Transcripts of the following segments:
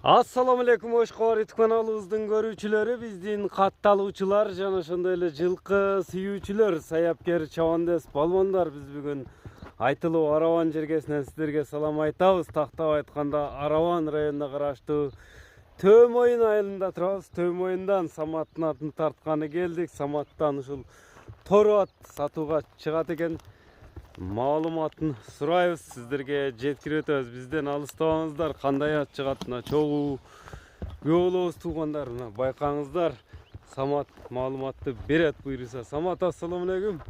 Assalamu alaikum, hoş geldiniz kanalımızın görücüleri, bizden kattalığıçılar, jana şondoy эле жылкы сүйүүчүлөр, саяпкер, чабандес, балбондар. Biz bugün айтылуу Араван жергесинен сиздерге салам айтабыз. Тактап айтканда Араван районуна караштуу Төмөйүн айылында турабыз. Төмөйүндөн Саматтын атын тартканы келдик. Саматтан ушул торо ат сатууга чыгат экен. Маалыматын сурайбыз, сиздерге жеткирип өтөбүз. Бизден алыстабаңыздар, кандай ат чыгатына чогуу күбө болобуз туугандар. Мына байкаңыздар, Самат маалыматты берет буйруса. Самат, ассаламу алейкум.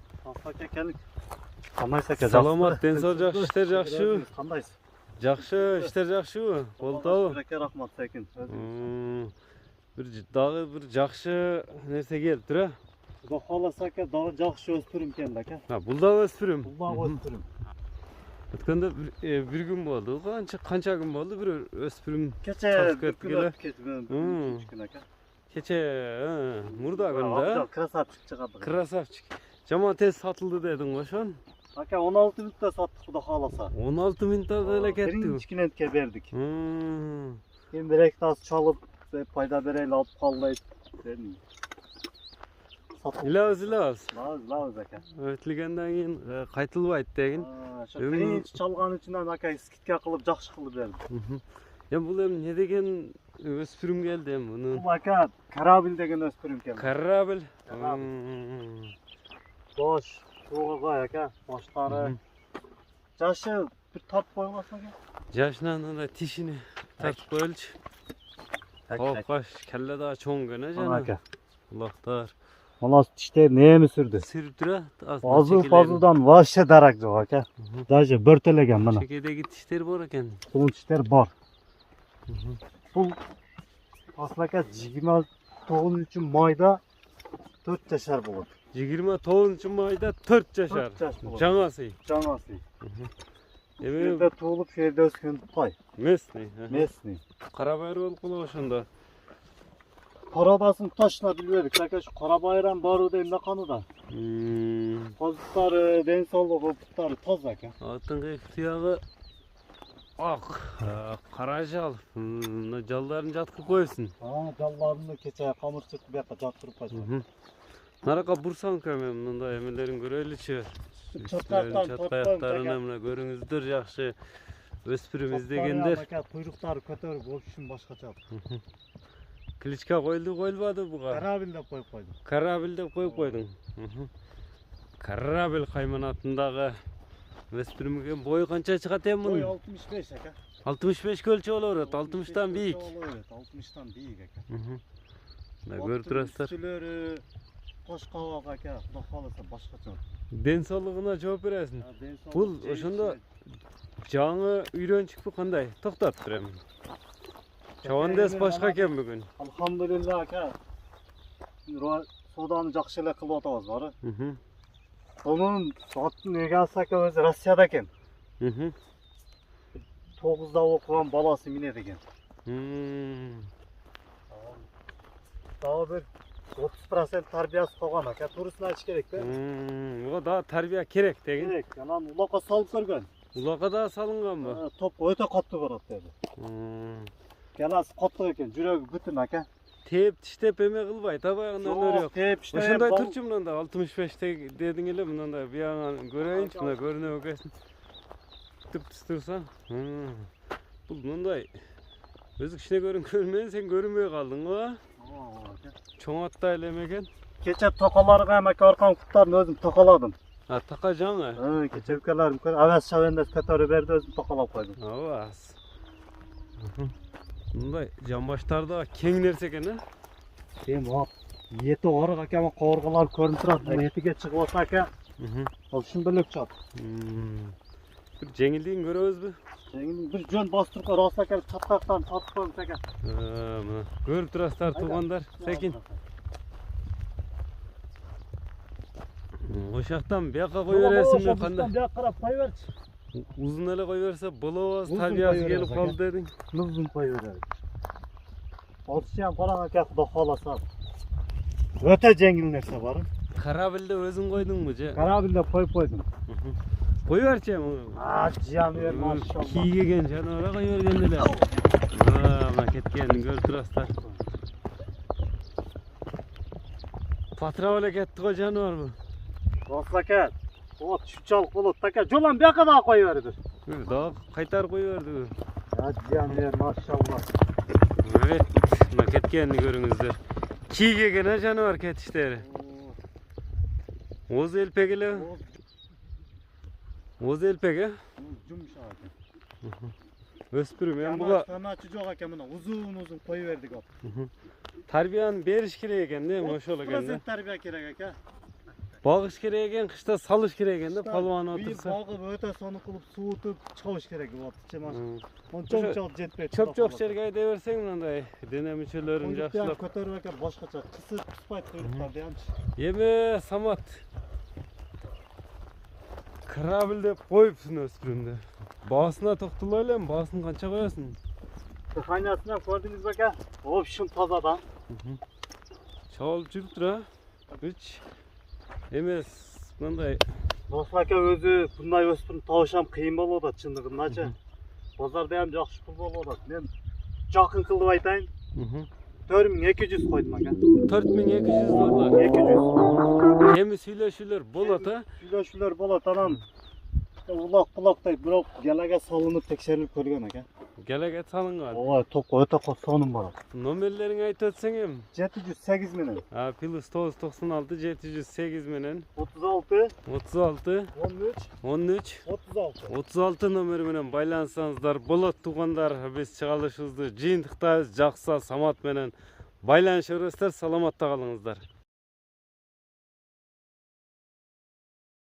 Кандайсыз ака? Саламат, ден сау жакшы, иштер жакшыбы? Кандайсыз? Жакшы, иштер жакшыбы? Болтабы? Шүрекке рахмат Секин. Дагы бир жакшы нерсе келиптир, а? Кудай кааласа ака, дагы жакшы өспүрүм келди ака. Бул дагы өспүрүм. Бул дагы өспүрүм. Өткөндө бир күн болду. Канча күн болду бир өспүрүм Кече бир күн өткөн ака. Кече мурда күндө. Красавчик чыгады. Красавчик. Жаман тез сатылды дедиң го ошон. Ака 16 минутта саттык Кудай кааласа. 16 минутта эле кетти. Биринчи клиентке бердик. Эми Бир эки тас чалып, пайда берели алып калбайт. илабыз. Лабыз ака. Өтүлгөндөн кийин кайтылбайт деген. Ошо биринчи чалган үчүн ака скидка кылып жакшы кылып берди. Эми бул эми не деген өспүрүм келди эми муну? Бул ака корабль деген өспүрүм келди. Корабль. Бош, шууга ака, боштары. Жашы бир тартып койгонсуң ака. Жашынан анда тишини тартып коелучу. Калкаш келе да чоң гана жана. Ака. Кулактар. Мына тиштер неми сүрдү? Сүрүп тура. Азыл-пазылдан вообще дарак жок ака. Даже бөртөлөгөн мына. Чекедеги тиштер бар экен. Бул тиштер бар. Бул аслака 29 майда 4 жашар болот. 29 майда 4 жашар. Жаңасы. Жаңасы. Эми Эми туулуп жерде өскөн тай. местный. Местный. Кара байыр болуп калып ошондо. Карабасын точно билбедик. Ака şu кара байрам баруу да эмне каныда. Козуктары, ден соолугу, буттары тоз ака. Атын кыйк туягы ак, кара жал. Мына жалдарын жаткырып коесуң. Жалларымды кече камырчык бияка жаткырып койсун. Наракка бурсаң эми мындай эмелерин көрөлүчү. Чаткаяктарын мына көрүңүздөр жакшы. Өспүрүм издегендер. Ака куйруктары көтөрүп болушун башкача. Кличка коюлбады буга. Корабль деп коюп койдум. Корабль деп коюп койдуң. Корабль кайманатындагы өспүрүмгө бою канча чыгат эми Бой мунун? 65 ака. 65 көлчө боло берет, 60тан бийик. 60тан бийик ака. Мына көрүп турасыздар. Сүлөрү кош кабак ака, Кудай кааласа башкача. Ден соолугуна жооп бересиң. Бул ошондо жаңы үйрөнчүкпү кандай? Токтоп тур эми. Чабандес башка экен бүгүн. Алхамдулилла ака. Соданы жакшы эле кылып атабыз бары. Onun аттын эгасы ака өзү Россияда экен. 9да окуган баласы минет экен. Дагы бир 30% тарбиясы калган ака. Турусун айтыш керек да. Ого да тарбия керек деген. Керек. Анан улакка салып көргөн. Улакка да салынганбы? Топ өтө катуу барат деди. Галасы каттык экен, жүрөгү бүтүн ака. Теп тиштеп эме кылбайт, а баягындан өрөк. Теп иштеп. Ошондой турчу мынанда 65 дедиң эле, мынанда бияган көрөйүнчү, мына көрүнө экенсиң. Түп турсаң. Бул мындай өзү кичине көрүнгөнүн сен көрүнбөй калдың го. Чоң атта эле экен. Кече токаларга эми аркан куттарын өзүм токаладым. Така жаңы. Кече өлкөлөрүм авас шабендес көтөрүп берди, өзүм токалап койдум. Авас. Мындай жамбаштарда кең нерсе экен, а? Эми ети орок ака, кооргалар көрүнүп турат. Этиге чыгып алса ака, ал ушун бөлөк чат. Бир жеңилдигин көрөбүзбү? Жеңил бир жөн бастырып рас ака, чаткактан тартып коюп ака. Мына көрүп турасыздар туугандар, Секин. Ошактан бияка кой бересиңби кандай? Бияка карап кой берчи. Uzun ele koy verse bulawaz tabiası gelip kaldı dedin. Uzun koy verelim. Otuşan falan aka Kuday kaalasa. Öte жеңил нерсе бар. Karabilde özün koydun mu ce? Karabilde koyup koydum. Koy vereceğim. Cihan ver maşallah. Kiye gen canı oraya koy vergen dele. Maket ketkenini görüp turasızlar. Patrona ketdi go janwar bu. Dostlar aka. O şuçalık bulut taka. Jolan bir kadar koyuverdi. Daha kaytar koyuverdi. Ya cihan ver maşallah. Evet, buna ketkenini görüңүздөр. Kiygegene janwar ketişleri. Oz elpegile. Oz elpege. Yumuşak. Öspürüm ben Ama buga tanaçı yok eken buna uzun koyuverdik o. tarbiyan beriş kerek eken de, oşol eken de. 30% tarbiya kerek aka. Bagış kerek eken, kışta salış kerek eken de palvan Bir otursa. bağı öte sonu kılıp suutup çalış kerek bu çema. On Ошо çok jetpet. Çöp çok жерге ayda берсең мындай дене мүчөлөрүн жакшылап. Көтөрүп aka başkaça kısı tuspayt kuyruklar deyanç. Эме Самат. Кырабыл деп коюпсуң өспүрүмдү. Басына токтолой элем, баасын канча коесуң? Dıhanyasından gördünüz baka. Option tazadan. Чабылып жүрүптүр а? Үч эмес мындай. Dostlar aka özü bunday öspürüm tavşam kıyım bol da çındığındaça. Bozarda hem жақсы pul bol da. Men жақын kılıp aytayın. 4200 koydum aka. 4200 dollar. 200. Эми сүйлөшүүлөр болот а? Süleşüler bol atanam. Ulak bulakтай бирок gelege salınıp tekşerilip көрген aka. Келеге салынган. Ооба топ öte sonum бар. Номерлериңи айтып өтсөң эми. 708 менен. Плюс 996 708 менен 36 36 13 13 36. 36 номер менен байланышсаңыздар болот туугандар. Биз чыгарылышыбызды жыйынтыктайбыз. Жакса Самат менен байланыша бересиздер. Саламатта калыңыздар.